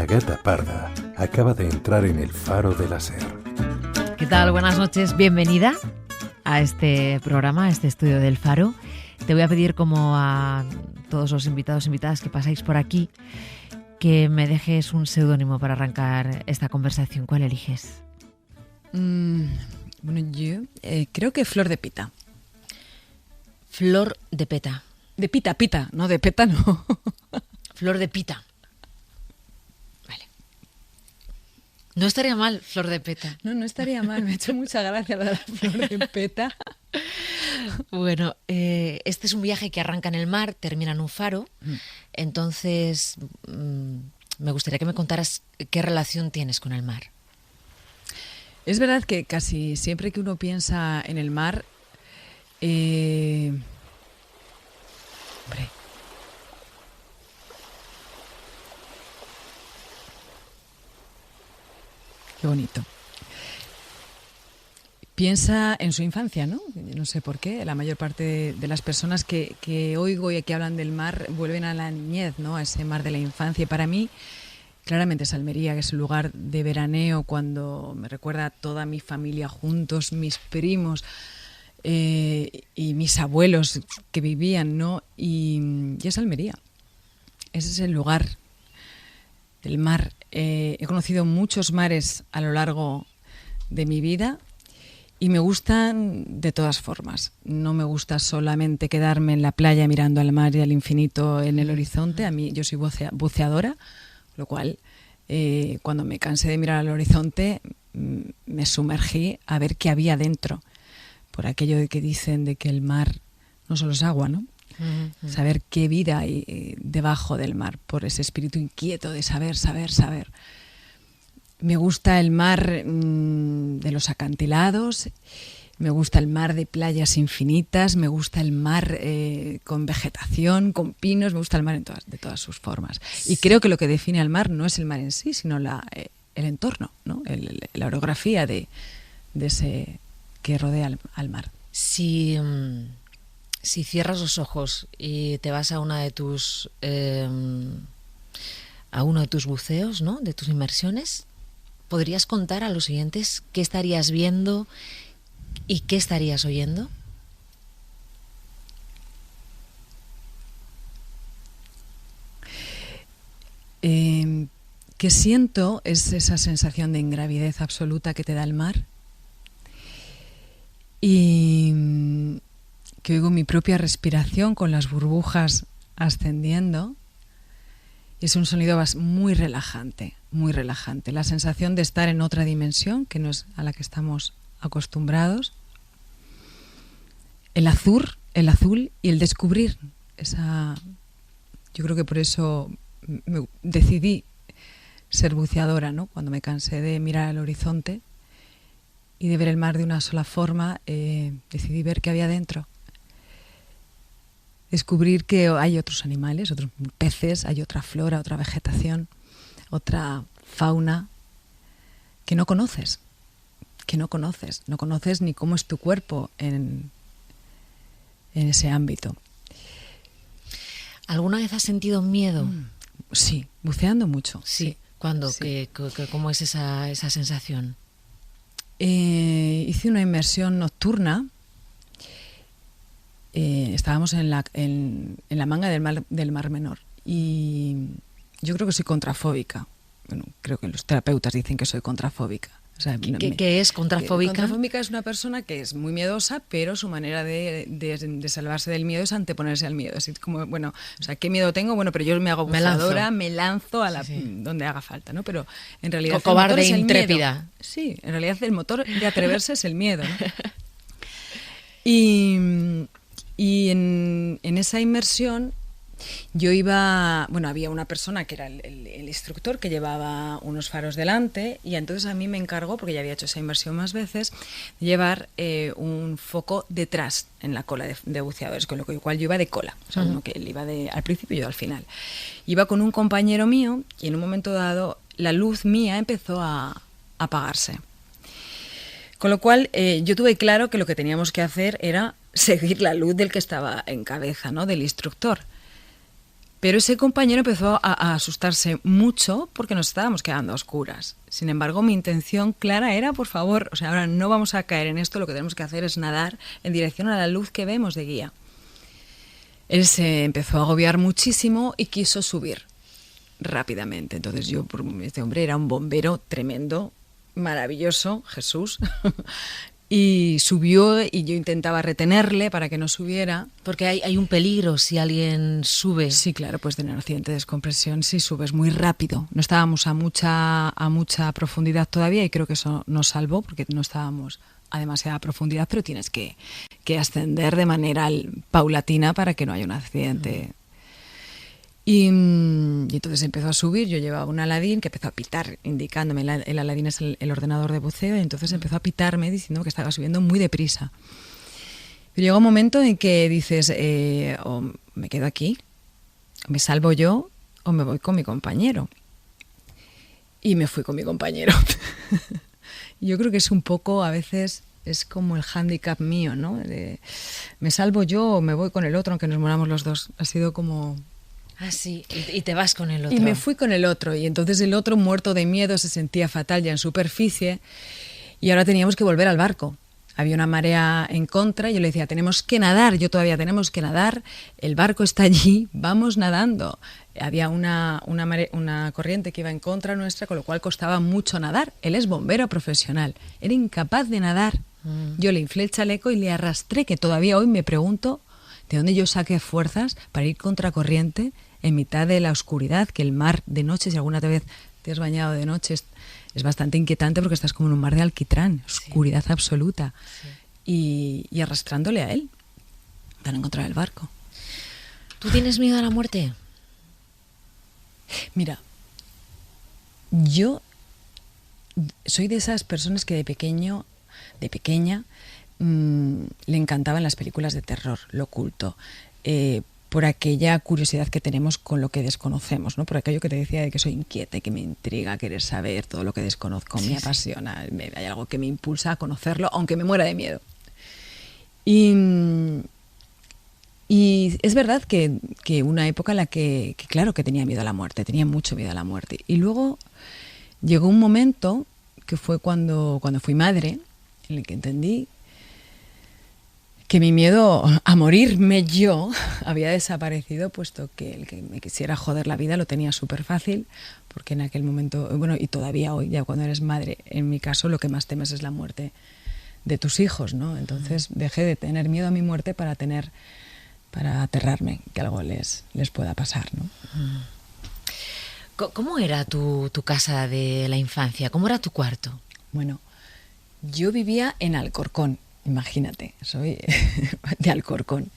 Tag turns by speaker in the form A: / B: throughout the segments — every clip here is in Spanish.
A: gata parda acaba de entrar en el Faro de la Ser.
B: ¿Qué tal? Buenas noches. Bienvenida a este programa, a este estudio del Faro. Te voy a pedir, como a todos los invitados e invitadas que pasáis por aquí, que me dejes un seudónimo para arrancar esta conversación. ¿Cuál eliges?
C: Bueno, yo creo que Flor de Pita.
B: Flor de Peta.
C: De Pita, no de Peta, no.
B: Flor de Pita. Vale. No estaría mal, Flor de Peta.
C: No estaría mal, me ha hecho mucha gracia la Flor de Peta.
B: Bueno, este es un viaje que arranca en el mar, termina en un faro. Entonces, me gustaría que me contaras qué relación tienes con el mar.
C: Es verdad que casi siempre que uno piensa en el mar, hombre, qué bonito. Piensa en su infancia, ¿no? No sé por qué. La mayor parte de las personas que oigo y que hablan del mar vuelven a la niñez, ¿no? A ese mar de la infancia. Y para mí, claramente es Almería, que es un lugar de veraneo cuando me recuerda a toda mi familia juntos, mis primos y mis abuelos que vivían, ¿no? Y es Almería. Ese es el lugar del mar. He conocido muchos mares a lo largo de mi vida. Y me gustan de todas formas. No me gusta solamente quedarme en la playa mirando al mar y al infinito en el horizonte. A mí, yo soy buceadora, lo cual, cuando me cansé de mirar al horizonte, me sumergí a ver qué había dentro. Por aquello de que dicen de que el mar no solo es agua, ¿no? Uh-huh. Saber qué vida hay debajo del mar, por ese espíritu inquieto de saber. Me gusta el mar de los acantilados, me gusta el mar de playas infinitas, me gusta el mar con vegetación, con pinos, me gusta el mar de todas sus formas. Y creo que lo que define al mar no es el mar en sí, sino el entorno, ¿no? La orografía de ese que rodea al mar.
B: Si cierras los ojos y te vas a uno de tus buceos, ¿no? De tus inmersiones, ¿podrías contar a los oyentes qué estarías viendo y qué estarías oyendo?
C: Que siento es esa sensación de ingravidez absoluta que te da el mar y que oigo mi propia respiración con las burbujas ascendiendo. Es un sonido muy relajante, muy relajante. La sensación de estar en otra dimensión, que no es a la que estamos acostumbrados. El azul y el descubrir. Yo creo que por eso decidí ser buceadora, ¿no? Cuando me cansé de mirar al horizonte y de ver el mar de una sola forma, decidí ver qué había dentro. Descubrir que hay otros animales, otros peces, hay otra flora, otra vegetación, otra fauna que no conoces. No conoces ni cómo es tu cuerpo en ese ámbito.
B: ¿Alguna vez has sentido miedo?
C: Sí, buceando mucho.
B: Sí. ¿Cuándo?
C: Sí.
B: ¿Cómo es esa sensación?
C: Hice una inmersión nocturna. Estábamos en la manga del Mar Menor y yo creo que soy contrafóbica. Bueno, creo que los terapeutas dicen que soy contrafóbica. O sea,
B: ¿Qué es contrafóbica?
C: Contrafóbica es una persona que es muy miedosa, pero su manera de salvarse del miedo es anteponerse al miedo. Así como, bueno, o sea, ¿qué miedo tengo? Bueno, pero yo me hago buceadora, me lanzo a donde haga falta, ¿no? Pero en realidad
B: cobarde e intrépida.
C: Sí, en realidad el motor de atreverse es el miedo, ¿no? Y en esa inmersión yo había una persona que era el instructor que llevaba unos faros delante y entonces a mí me encargó, porque ya había hecho esa inmersión más veces, de llevar un foco detrás en la cola de buceadores, con lo cual yo iba de cola, o sea, uno que él iba al principio y yo al final. Iba con un compañero mío y en un momento dado la luz mía empezó a apagarse. Con lo cual yo tuve claro que lo que teníamos que hacer era seguir la luz del que estaba en cabeza, ¿no? Del instructor. Pero ese compañero empezó a asustarse mucho porque nos estábamos quedando a oscuras. Sin embargo, mi intención clara era, por favor, o sea, ahora no vamos a caer en esto, lo que tenemos que hacer es nadar en dirección a la luz que vemos de guía. Él se empezó a agobiar muchísimo y quiso subir rápidamente. Entonces este hombre era un bombero tremendo, maravilloso, Jesús, y subió y yo intentaba retenerle para que no subiera.
B: Porque hay un peligro si alguien sube.
C: Sí, claro, puedes tener accidente de descompresión si subes muy rápido. No estábamos a mucha profundidad todavía y creo que eso nos salvó porque no estábamos a demasiada profundidad, pero tienes que ascender de manera paulatina para que no haya un accidente. Y entonces empezó a subir, yo llevaba un Aladín que empezó a pitar, indicándome, el Aladín es el ordenador de buceo, y entonces empezó a pitarme diciendo que estaba subiendo muy deprisa. Pero llega un momento en que dices, o me quedo aquí, me salvo yo, o me voy con mi compañero. Y me fui con mi compañero. Yo creo que es un poco, a veces, es como el hándicap mío, ¿no? Me salvo yo o me voy con el otro, aunque nos moramos los dos. Ha sido como...
B: Ah, sí, y te vas con el otro.
C: Y me fui con el otro, y entonces el otro, muerto de miedo, se sentía fatal ya en superficie, y ahora teníamos que volver al barco. Había una marea en contra, y yo le decía, tenemos que nadar, yo todavía tenemos que nadar, el barco está allí, vamos nadando. Había una corriente que iba en contra nuestra, con lo cual costaba mucho nadar. Él es bombero profesional, era incapaz de nadar. Yo le inflé el chaleco y le arrastré, que todavía hoy me pregunto de dónde yo saqué fuerzas para ir contracorriente en mitad de la oscuridad, que el mar de noche, si alguna vez te has bañado de noche, es bastante inquietante porque estás como en un mar de alquitrán, oscuridad absoluta. Sí. Y arrastrándole a él para encontrar el barco.
B: ¿Tú tienes miedo a la muerte?
C: Mira, yo soy de esas personas que de pequeña, le encantaban las películas de terror, lo oculto, por aquella curiosidad que tenemos con lo que desconocemos, ¿no? Por aquello que te decía de que soy inquieta y que me intriga querer saber todo lo que desconozco, me apasiona, hay algo que me impulsa a conocerlo, aunque me muera de miedo. Y es verdad que una época en la que claro que tenía miedo a la muerte, tenía mucho miedo a la muerte. Y luego llegó un momento que fue cuando fui madre, en el que entendí que mi miedo a morirme yo había desaparecido, puesto que el que me quisiera joder la vida lo tenía súper fácil, porque en aquel momento, bueno, y todavía hoy, ya cuando eres madre, en mi caso lo que más temes es la muerte de tus hijos, ¿no? Entonces dejé de tener miedo a mi muerte para aterrarme, que algo les pueda pasar, ¿no?
B: ¿Cómo era tu casa de la infancia? ¿Cómo era tu cuarto?
C: Bueno, yo vivía en Alcorcón, imagínate, soy de Alcorcón.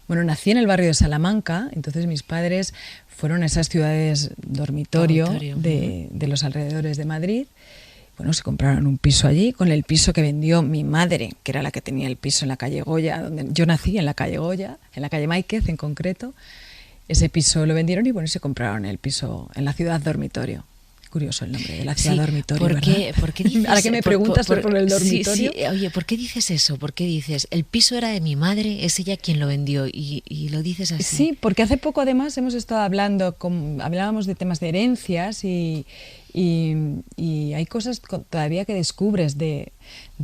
C: Bueno, nací en el barrio de Salamanca, entonces mis padres fueron a esas ciudades dormitorio. De los alrededores de Madrid. Bueno, se compraron un piso allí, con el piso que vendió mi madre, que era la que tenía el piso en la calle Goya, donde yo nací, en la calle Goya, en la calle Máiquez en concreto. Ese piso lo vendieron y bueno, se compraron el piso en la ciudad dormitorio. Curioso el nombre de la ciudad dormitorio,
B: ¿por qué dices,
C: ahora que me preguntas por el dormitorio.
B: Sí, oye, ¿por qué dices eso? ¿Por qué dices, el piso era de mi madre, es ella quien lo vendió y lo dices así?
C: Sí, porque hace poco además hemos estado hablábamos de temas de herencias y hay cosas todavía que descubres de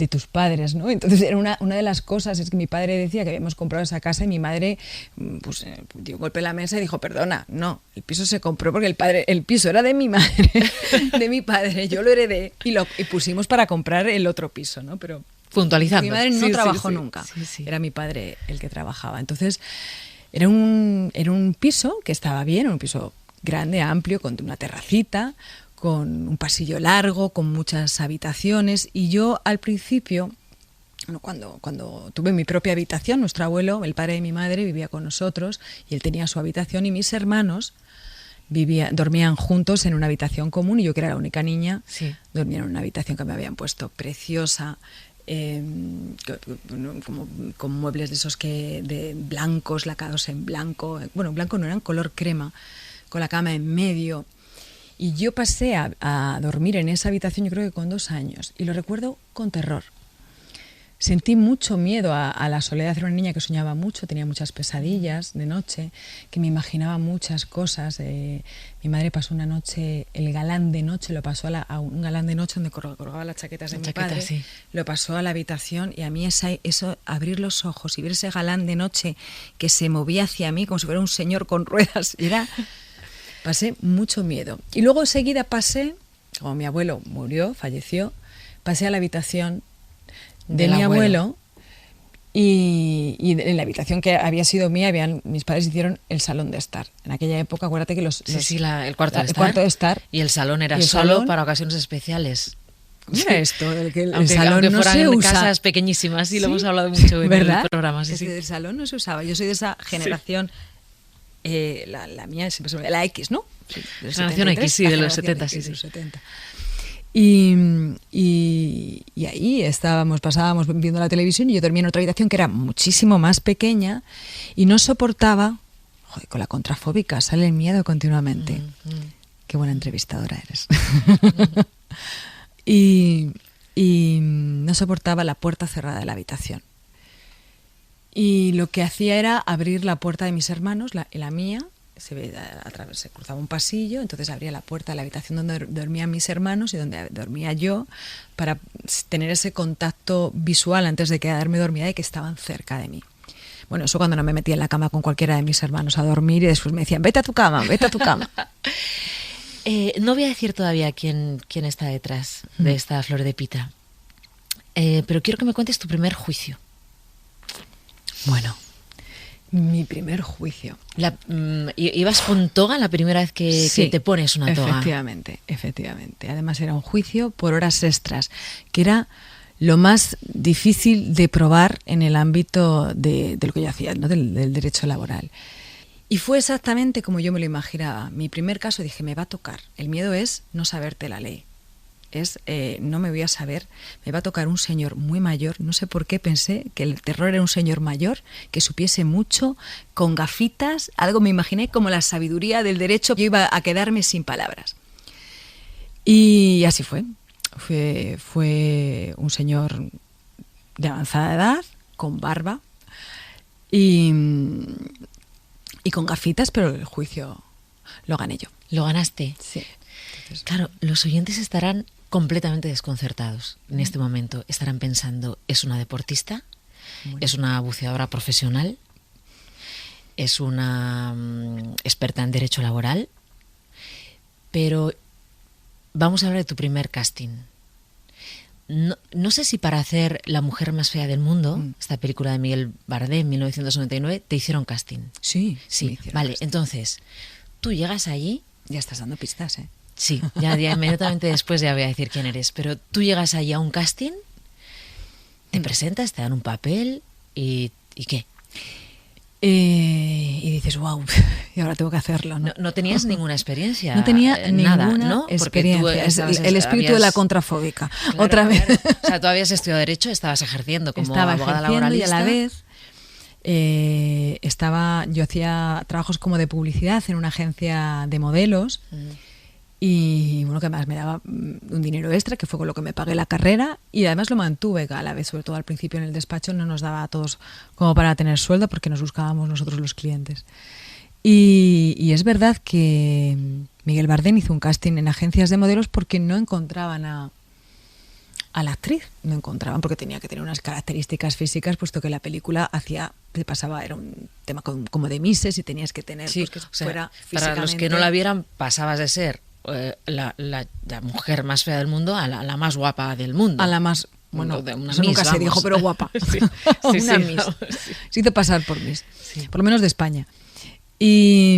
C: tus padres, ¿no? Entonces era una de las cosas, es que mi padre decía que habíamos comprado esa casa y mi madre pues dio golpe en la mesa y dijo, perdona, no, el piso se compró porque el piso era de mi madre, de mi padre, yo lo heredé y pusimos para comprar el otro piso, ¿no? Pero
B: puntualizando.
C: Mi madre no trabajó nunca, era mi padre el que trabajaba. Entonces era un piso que estaba bien, un piso grande, amplio, con una terracita, con un pasillo largo, con muchas habitaciones, y yo al principio, bueno, cuando tuve mi propia habitación, nuestro abuelo, el padre de mi madre, vivía con nosotros y él tenía su habitación y mis hermanos dormían juntos en una habitación común y yo, que era la única niña, dormía en una habitación que me habían puesto preciosa, como con muebles de esos de blancos, lacados en blanco, bueno, blanco no, eran color crema, con la cama en medio. Y yo pasé a dormir en esa habitación, yo creo que con 2 años, y lo recuerdo con terror. sentí mucho miedo a la soledad. Era una niña que soñaba mucho, tenía muchas pesadillas de noche, que me imaginaba muchas cosas. Mi madre pasó una noche, el galán de noche, lo pasó a un galán de noche donde colgaba las chaquetas de mi padre, sí. Lo pasó a la habitación, y a mí eso, abrir los ojos y ver ese galán de noche que se movía hacia mí como si fuera un señor con ruedas, pasé mucho miedo. Y luego enseguida pasé, como mi abuelo murió, falleció, pasé a la habitación de mi abuelo, y en la habitación que había sido mía, mis padres hicieron el salón de estar. En aquella época, acuérdate que
B: el cuarto de estar. Y el salón era solo para ocasiones especiales.
C: Mira esto,
B: el salón no se usa. Casas pequeñísimas, y lo hemos hablado mucho en el programa. Sí,
C: el salón no se usaba. Yo soy de esa generación, la mía siempre se me la X, ¿no?
B: Sí, generación X, sí, de los 70, sí.
C: Los 70. Y ahí pasábamos viendo la televisión, y yo dormía en otra habitación que era muchísimo más pequeña, y no soportaba, con la contrafóbica sale el miedo continuamente. Qué buena entrevistadora eres. y no soportaba la puerta cerrada de la habitación. Y lo que hacía era abrir la puerta de mis hermanos, la mía. Se cruzaba un pasillo, entonces abría la puerta de la habitación donde dormían mis hermanos y donde dormía yo, para tener ese contacto visual antes de quedarme dormida y que estaban cerca de mí. Bueno, eso cuando no me metía en la cama con cualquiera de mis hermanos a dormir, y después me decían, vete a tu cama.
B: No voy a decir todavía quién está detrás de esta flor de pita, pero quiero que me cuentes tu primer juicio.
C: Bueno, mi primer juicio.
B: ¿Ibas con toga la primera vez que te pones una toga?
C: Efectivamente. Además era un juicio por horas extras, que era lo más difícil de probar en el ámbito de lo que yo hacía, ¿no? del derecho laboral. Y fue exactamente como yo me lo imaginaba. Mi primer caso, dije, me va a tocar. El miedo es no saberte la ley. No me voy a saber, me va a tocar un señor muy mayor. No sé por qué pensé que el terror era un señor mayor, que supiese mucho, con gafitas, algo me imaginé como la sabiduría del derecho. Yo iba a quedarme sin palabras. Y así fue. Fue un señor de avanzada edad, con barba y con gafitas, pero el juicio lo gané yo.
B: ¿Lo ganaste?
C: Sí.
B: Entonces, claro, los oyentes estarán completamente desconcertados en este momento. Estarán pensando, ¿es una deportista? ¿Es una buceadora profesional? ¿Es una experta en derecho laboral? Pero vamos a hablar de tu primer casting. No sé si para hacer La mujer más fea del mundo, esta película de Miguel Bardem en 1999, te hicieron casting.
C: Sí.
B: Vale, casting. Entonces, tú llegas allí.
C: Ya estás dando pistas, ¿eh?
B: Sí, ya inmediatamente después ya voy a decir quién eres. Pero tú llegas allí a un casting, te presentas, te dan un papel y ¿qué?
C: Y dices, wow, y ahora tengo que hacerlo, ¿no?
B: No tenías ninguna experiencia.
C: No tenía
B: nada,
C: ninguna
B: ¿no?
C: experiencia. El espíritu de la contrafóbica.
B: Claro,
C: otra vez.
B: Claro. O sea, tú habías estudiado Derecho, estabas ejerciendo como abogada laboralista.
C: Y a la vez yo hacía trabajos como de publicidad en una agencia de modelos. Y bueno, que además me daba un dinero extra, que fue con lo que me pagué la carrera, y además lo mantuve a la vez, sobre todo al principio en el despacho no nos daba a todos como para tener sueldo, porque nos buscábamos nosotros los clientes. Y es verdad que Miguel Bardem hizo un casting en agencias de modelos porque no encontraban a la actriz, no encontraban, porque tenía que tener unas características físicas, puesto que la película era un tema como de Mises, y tenías que tener
B: sí,
C: pues, que
B: o sea,
C: fuera
B: para los que no la vieran, pasabas de ser la mujer más fea del mundo a la más guapa del mundo.
C: A la más, bueno,
B: de una
C: eso
B: Miss,
C: nunca se dijo, pero guapa.
B: Sí,
C: una Miss. Se hizo pasar por Miss, por lo menos de España. Y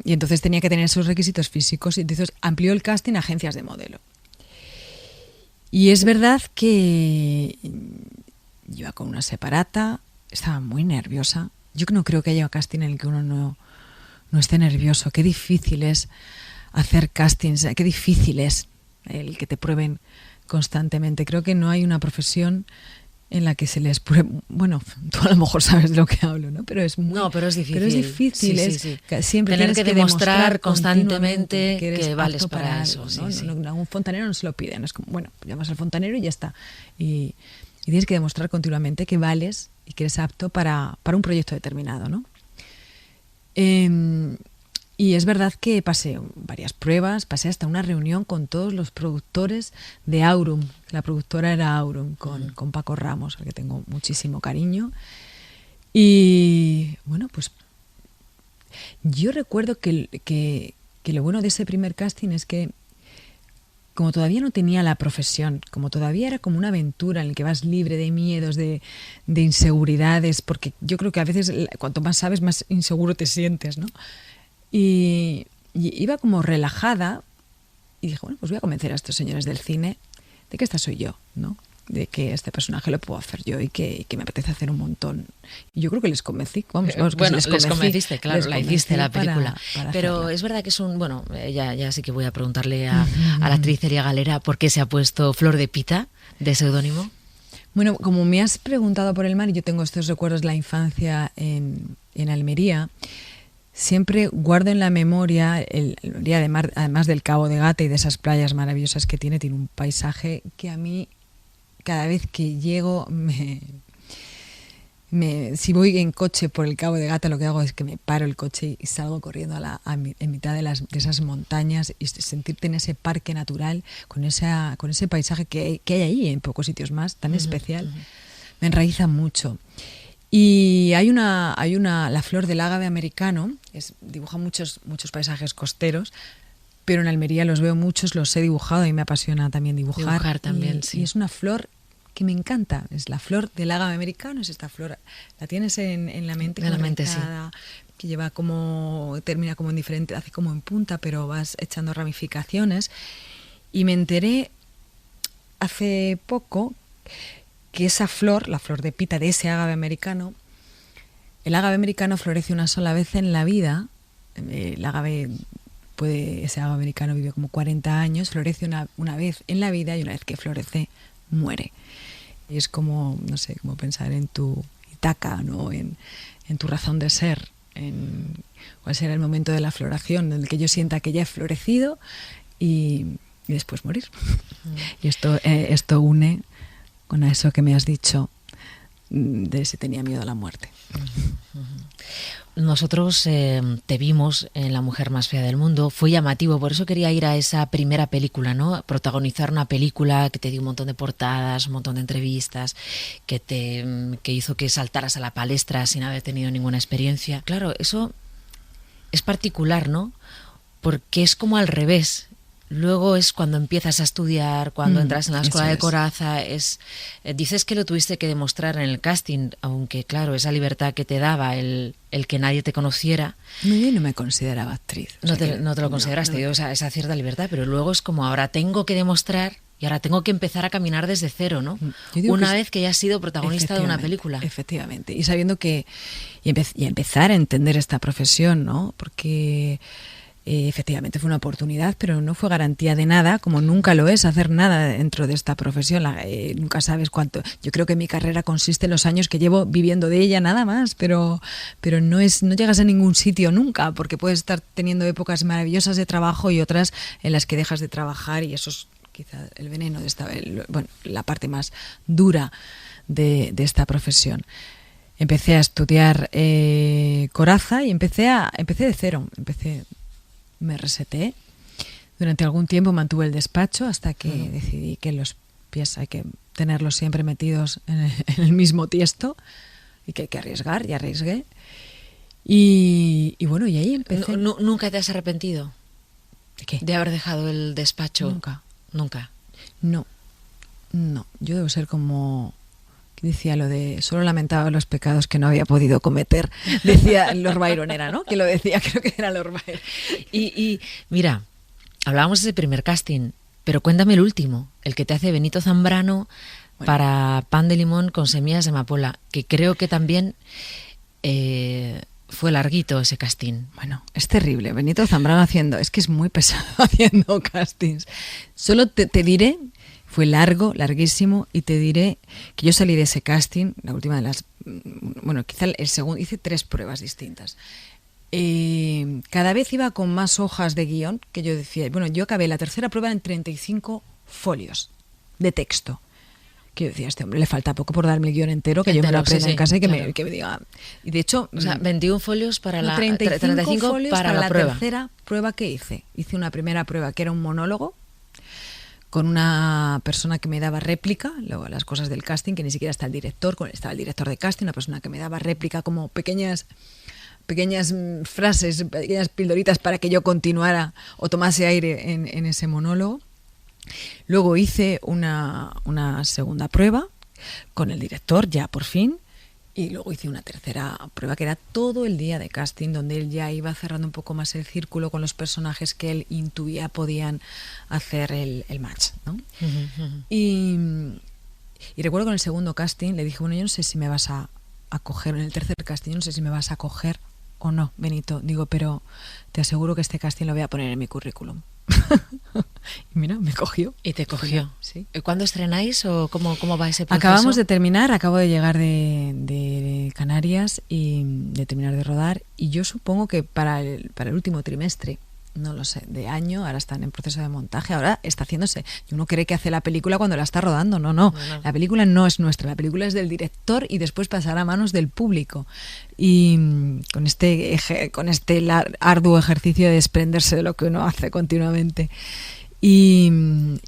C: entonces tenía que tener esos requisitos físicos, y entonces amplió el casting a agencias de modelo. Y es verdad que yo iba con una separata, estaba muy nerviosa. Yo no creo que haya casting en el que uno no esté nervioso. Qué difícil es hacer castings, qué difícil es el que te prueben constantemente. Creo que no hay una profesión en la que se les pruebe. Bueno, tú a lo mejor sabes de lo que hablo, ¿no? Pero es difícil. Pero es difícil,
B: sí.
C: Siempre
B: tener
C: tienes
B: que demostrar constantemente
C: que eres
B: vales para
C: eso,
B: eso.
C: ¿no? A un fontanero no se lo piden. Es como, bueno, llamas al fontanero y ya está. Y y tienes que demostrar continuamente que vales y que eres apto para un proyecto determinado, ¿no? Y es verdad que pasé varias pruebas, pasé hasta una reunión con todos los productores de Aurum. La productora era Aurum, con Paco Ramos, al que tengo muchísimo cariño. Y bueno, pues yo recuerdo que lo bueno de ese primer casting es que, como todavía no tenía la profesión, como todavía era como una aventura en la que vas libre de miedos, de inseguridades, porque yo creo que a veces cuanto más sabes, más inseguro te sientes, ¿no? Y iba como relajada y dije, bueno, pues voy a convencer a estos señores del cine de que esta soy yo, ¿no? De que este personaje lo puedo hacer yo y que me apetece hacer un montón. Y yo creo que les convencí. Vamos,
B: bueno,
C: les
B: convenciste, claro, la hiciste la película.
C: Para
B: pero
C: hacerla.
B: es verdad que es un... Bueno, ya sí que voy a preguntarle a la actriz Elia Galera por qué se ha puesto Flor de Pita de seudónimo.
C: Bueno, como me has preguntado por el mar, y yo tengo estos recuerdos de la infancia en Almería, siempre guardo en la memoria Almería, además del Cabo de Gata y de esas playas maravillosas que tiene un paisaje que a mí, cada vez que llego, si voy en coche por el Cabo de Gata, lo que hago es que me paro el coche y salgo corriendo en mitad de esas montañas y sentirte en ese parque natural con ese paisaje que hay ahí en pocos sitios más, tan especial. Me enraiza mucho. Y hay la flor del ágave americano, dibuja muchos paisajes costeros, pero en Almería los veo muchos, los he dibujado y me apasiona también dibujar.
B: Dibujar también, sí.
C: Y es una flor que me encanta, es la flor del ágave americano, es esta flor, la tienes en la mente,
B: en la mente, sí,
C: que termina como en diferente, hace como en punta, pero vas echando ramificaciones. Y me enteré hace poco que esa flor, la flor de pita de ese ágave americano, el ágave americano florece una sola vez en la vida. Ese ágave americano vive como 40 años, florece una vez en la vida, y una vez que florece, muere. Y es como, no sé, como pensar en tu Ítaca, ¿no? En tu razón de ser, en cuál será el momento de la floración, en el que yo sienta que ya he florecido y después morir. Y esto une con eso que me has dicho de si tenía miedo a la muerte.
B: Nosotros te vimos en La mujer más fea del mundo, fue llamativo, por eso quería ir a esa primera película, ¿no? Protagonizar una película que te dio un montón de portadas, un montón de entrevistas, que hizo que saltaras a la palestra sin haber tenido ninguna experiencia. Claro, eso es particular, ¿no? Porque es como al revés. Luego es cuando empiezas a estudiar, cuando entras en la escuela de coraza. Dices que lo tuviste que demostrar en el casting, aunque claro, esa libertad que te daba el que nadie te conociera.
C: No, yo no me consideraba actriz.
B: No te lo consideraste, dio esa cierta libertad, pero luego es como ahora tengo que demostrar y ahora tengo que empezar a caminar desde cero, ¿no? Una vez que ya has sido protagonista de una película.
C: Efectivamente, y sabiendo que... Y empezar a entender esta profesión, ¿no? Porque... efectivamente fue una oportunidad, pero no fue garantía de nada, como nunca lo es hacer nada dentro de esta profesión. Nunca sabes cuánto. Yo creo que mi carrera consiste en los años que llevo viviendo de ella, nada más, pero no llegas a ningún sitio nunca, porque puedes estar teniendo épocas maravillosas de trabajo y otras en las que dejas de trabajar, y eso es quizá el veneno de la parte más dura de esta profesión. Empecé a estudiar coraza y empecé de cero. Me reseté. Durante algún tiempo mantuve el despacho hasta que decidí que los pies hay que tenerlos siempre metidos en el mismo tiesto y que hay que arriesgar, y arriesgué. Y bueno, y ahí empecé.
B: ¿Nunca te has arrepentido?
C: ¿De qué?
B: De haber dejado el despacho. Nunca.
C: No. Yo debo ser como... Decía lo de solo lamentaba los pecados que no había podido cometer, decía Lord Byron, era, ¿no? Que lo decía, creo que era Lord Byron.
B: Y mira, hablábamos de ese primer casting, pero cuéntame el último, el que te hace Benito Zambrano para Pan de Limón con semillas de amapola, que creo que también fue larguito ese casting.
C: Bueno, es terrible, Benito Zambrano es que es muy pesado haciendo castings. Solo te diré... Fue larguísimo, y te diré que yo salí de ese casting, la última de las... Bueno, quizá el segundo, hice 3 pruebas distintas. Cada vez iba con más hojas de guión, que yo decía... Bueno, yo acabé la tercera prueba en 35 folios de texto, Que yo decía, este hombre le falta poco por darme el guión entero, que yo me lo aprenda en casa y que,
B: claro.
C: me diga. Y de hecho,
B: O sea, 21 folios para la
C: 35 folios
B: para la prueba.
C: tercera prueba que hice. Hice una primera prueba que era un monólogo con una persona que me daba réplica, luego las cosas del casting, que ni siquiera está el director, estaba el director de casting, una persona que me daba réplica como pequeñas frases, pequeñas pildoritas para que yo continuara o tomase aire en ese monólogo. Luego hice una segunda prueba con el director, ya por fin, y luego hice una tercera prueba que era todo el día de casting, donde él ya iba cerrando un poco más el círculo con los personajes que él intuía podían hacer el match, ¿no? Y recuerdo que en el segundo casting le dije, bueno, yo no sé si me vas a coger, en el tercer casting, yo no sé si me vas a coger o no, Benito. Digo, pero te aseguro que este casting lo voy a poner en mi currículum. Y mira, me cogió.
B: Y te cogió.
C: Sí.
B: ¿Cuándo estrenáis o cómo va ese proceso?
C: Acabamos de terminar, acabo de llegar de Canarias y de terminar de rodar, y yo supongo que para el último trimestre, no lo sé, de año, ahora están en proceso de montaje, ahora está haciéndose. Y uno cree que hace la película cuando la está rodando, no. La película no es nuestra, la película es del director y después pasará a manos del público. Y con este arduo ejercicio de desprenderse de lo que uno hace continuamente. Y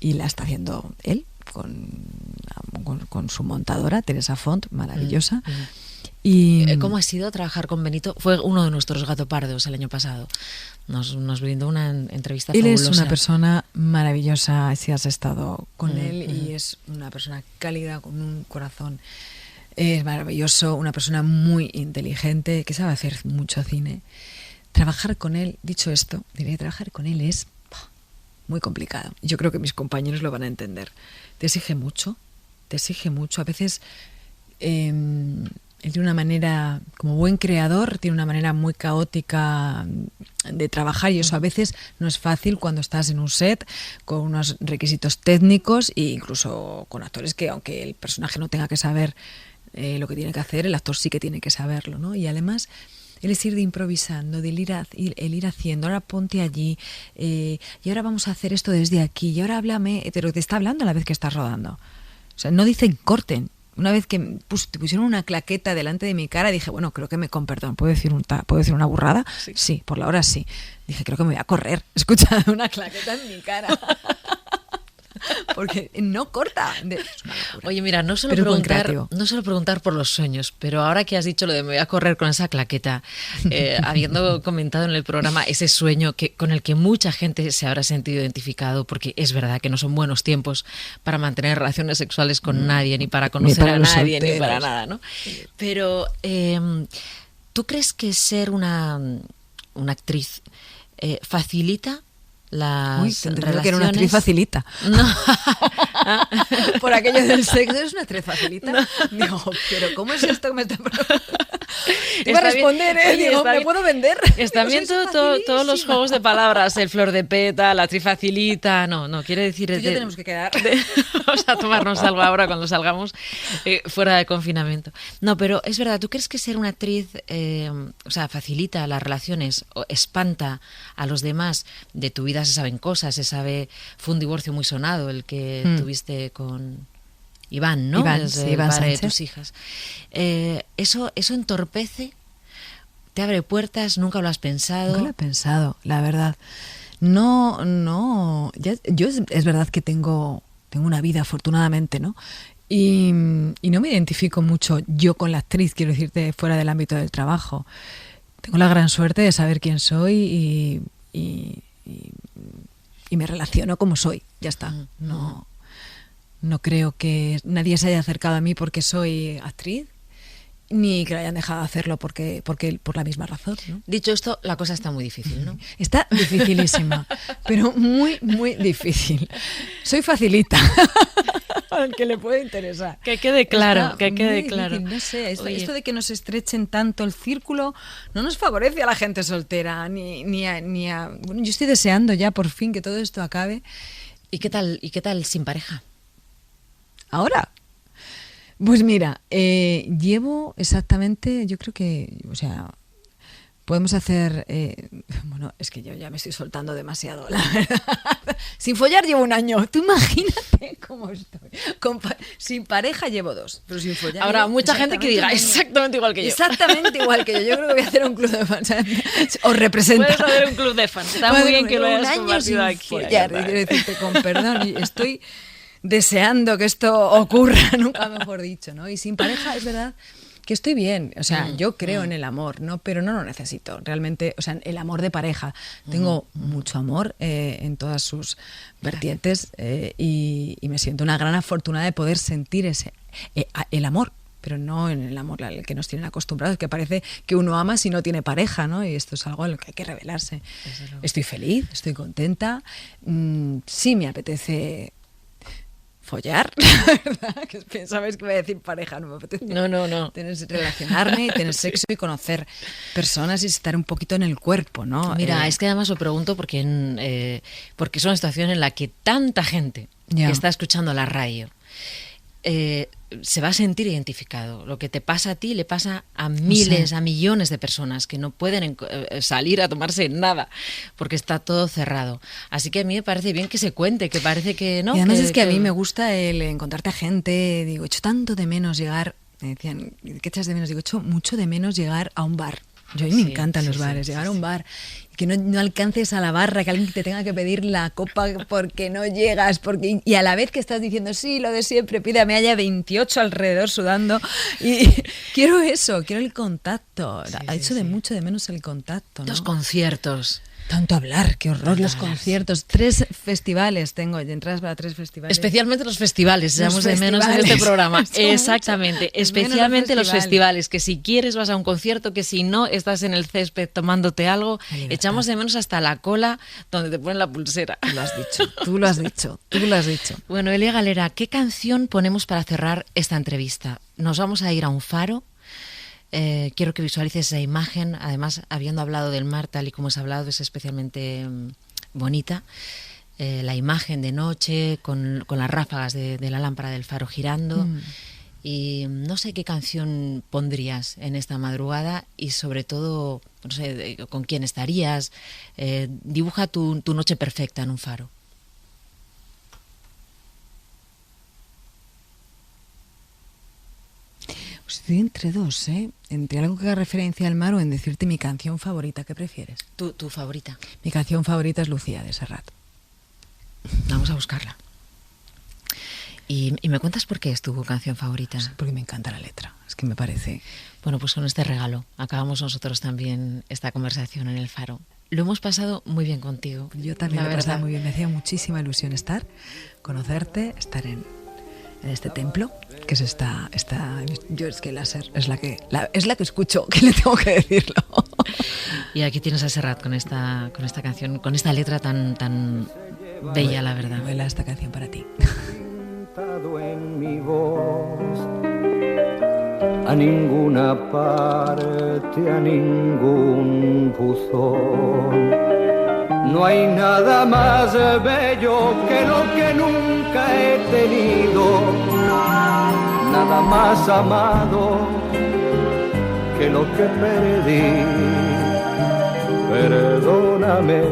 C: la está haciendo él con su montadora, Teresa Font, maravillosa. Y
B: ¿cómo ha sido trabajar con Benito? Fue uno de nuestros gatopardos el año pasado. Nos brindó una entrevista
C: él
B: fabulosa.
C: Es una persona maravillosa, si has estado con él, y es una persona cálida, con un corazón maravilloso, una persona muy inteligente, que sabe hacer mucho cine. Trabajar con él, dicho esto, diría, trabajar con él es muy complicado. Yo creo que mis compañeros lo van a entender. Te exige mucho. A veces él tiene una manera, como buen creador, tiene una manera muy caótica de trabajar, y eso a veces no es fácil cuando estás en un set con unos requisitos técnicos e incluso con actores que, aunque el personaje no tenga que saber lo que tiene que hacer, el actor sí que tiene que saberlo, ¿no? Y además él es ir de improvisando, el ir haciendo, ahora ponte allí, y ahora vamos a hacer esto desde aquí, y ahora háblame, pero te está hablando a la vez que estás rodando. O sea, no dicen corten. Una vez que te pusieron una claqueta delante de mi cara, dije, bueno, creo que con perdón, ¿puedo decir una burrada? Sí, por la hora sí. Dije, creo que me voy a correr. Escucha, una claqueta en mi cara. Porque no corta. Es una locura.
B: Oye, mira, no suelo preguntar por los sueños, pero ahora que has dicho lo de me voy a correr con esa claqueta, habiendo comentado en el programa ese sueño con el que mucha gente se habrá sentido identificado, porque es verdad que no son buenos tiempos para mantener relaciones sexuales con nadie, ni para conocer a nadie, solteros, ni para nada, ¿no? Pero, ¿tú crees que ser una actriz facilita las relaciones?
C: Que era una actriz facilita.
B: No.
C: Por aquello del sexo, ¿es una actriz facilita? No. Digo, pero ¿cómo es esto que me está preguntando? Iba a responder, digo, ¿me puedo vender?
B: Están bien todos los juegos de palabras, el flor de peta, la actriz facilita, no, quiere decir...
C: Tú y yo tenemos que quedar.
B: Vamos a tomarnos algo ahora cuando salgamos fuera de confinamiento. No, pero es verdad, ¿tú crees que ser una actriz, facilita las relaciones, o espanta a los demás? De tu vida se saben cosas, fue un divorcio muy sonado el que tuviste con Iván, ¿no?
C: Iván,
B: el
C: Iván
B: padre
C: Sánchez.
B: de tus hijas. ¿Eso entorpece? ¿Te abre puertas? ¿Nunca lo has pensado?
C: Nunca lo he pensado, la verdad. No. Yo es verdad que tengo una vida, afortunadamente, ¿no? Y no me identifico mucho yo con la actriz, quiero decirte, fuera del ámbito del trabajo. Tengo la gran suerte de saber quién soy y me relaciono como soy, ya está. No creo que nadie se haya acercado a mí porque soy actriz, ni que lo hayan dejado de hacerlo porque por la misma razón, ¿no?
B: Dicho esto, la cosa está muy difícil, ¿no?
C: Está dificilísima, pero muy, muy difícil. Soy facilita, al que le puede interesar.
B: Que quede claro,
C: Está
B: que quede
C: muy
B: claro.
C: difícil, no sé, esto
B: Oye,
C: de que nos estrechen tanto el círculo no nos favorece a la gente soltera, ni a... Bueno, yo estoy deseando ya por fin que todo esto acabe.
B: ¿Y qué tal sin pareja?
C: ¿Ahora? Pues mira, llevo exactamente, yo creo que, podemos hacer... bueno, es que yo ya me estoy soltando demasiado, la verdad. Sin follar llevo un año. Tú imagínate cómo estoy. Sin pareja llevo 2, pero sin follar.
B: Habrá mucha gente que diga exactamente igual que yo.
C: Exactamente igual que yo. Yo creo que voy a hacer un club de fans. Os representa.
B: Puedes hacer un club de fans. Está muy bien que lo hayas compartido aquí.
C: Follar, quiero decirte con perdón. Y estoy deseando que esto ocurra, nunca mejor dicho, ¿no? Y sin pareja, es verdad que estoy bien, o sea, yo creo en el amor, ¿no? Pero no lo necesito, realmente, o sea, el amor de pareja. Tengo mucho amor en todas sus vertientes y me siento una gran afortunada de poder sentir el amor, pero no en el amor al que nos tienen acostumbrados, que parece que uno ama si no tiene pareja, ¿no? Y esto es algo a lo que hay que revelarse. Estoy feliz, estoy contenta, sí me apetece follar, ¿verdad? Que pensabais que iba a decir pareja, no me apetece.
B: No.
C: Relacionarme, tener sexo y conocer personas y estar un poquito en el cuerpo, ¿no?
B: Mira, es que además lo pregunto porque es una situación en la que tanta gente que está escuchando la radio se va a sentir identificado. Lo que te pasa a ti le pasa a miles, a millones de personas que no pueden salir a tomarse nada porque está todo cerrado. Así que a mí me parece bien que se cuente, que parece que no.
C: Y además es que a mí me gusta el encontrarte a gente. Digo, echo tanto de menos llegar. Me decían, ¿qué echas de menos? Digo, echo mucho de menos llegar a un bar. Yo a mí me encantan los bares, llegar a un bar, que no alcances a la barra, que alguien te tenga que pedir la copa porque no llegas, y a la vez que estás diciendo, sí, lo de siempre, pídame, haya 28 alrededor sudando, y quiero eso, quiero el contacto. Ha hecho de mucho de menos el contacto, ¿no?
B: Los conciertos.
C: Tanto hablar, qué horror, los conciertos. 3 festivales tengo, entradas para 3 festivales.
B: Especialmente los festivales, echamos de menos en este programa. Exactamente, especialmente los festivales, que si quieres vas a un concierto, que si no estás en el césped tomándote algo, echamos de menos hasta la cola donde te ponen la pulsera.
C: Tú lo has dicho.
B: Bueno, Elia Galera, ¿qué canción ponemos para cerrar esta entrevista? Nos vamos a ir a un faro. Quiero que visualices esa imagen. Además, habiendo hablado del mar tal y como has hablado, es especialmente bonita. La imagen de noche con las ráfagas de la lámpara del faro girando. Y no sé qué canción pondrías en esta madrugada y sobre todo, no sé, con quién estarías. Dibuja tu noche perfecta en un faro.
C: Estoy entre 2, entre algo que haga referencia al mar o en decirte mi canción favorita. ¿Qué prefieres?
B: ¿Tu favorita?
C: Mi canción favorita es Lucía, de Serrat.
B: Vamos a buscarla. ¿Y me cuentas por qué es tu canción favorita?
C: Porque me encanta la letra, es que me parece...
B: Bueno, pues con este regalo acabamos nosotros también esta conversación en el faro. Lo hemos pasado muy bien contigo.
C: Yo también lo he pasado muy bien, me hacía muchísima ilusión conocerte, estar en este templo, que es yo es que láser es la que escucho, que le tengo que decirlo.
B: Y aquí tienes a Serrat con esta canción, con esta letra tan bella, la verdad.
C: Vuela esta canción para ti.
D: En mi voz, a ninguna parte, a ningún buzón. No hay nada más bello que lo que nunca he tenido, nada más amado que lo que perdí. Perdóname.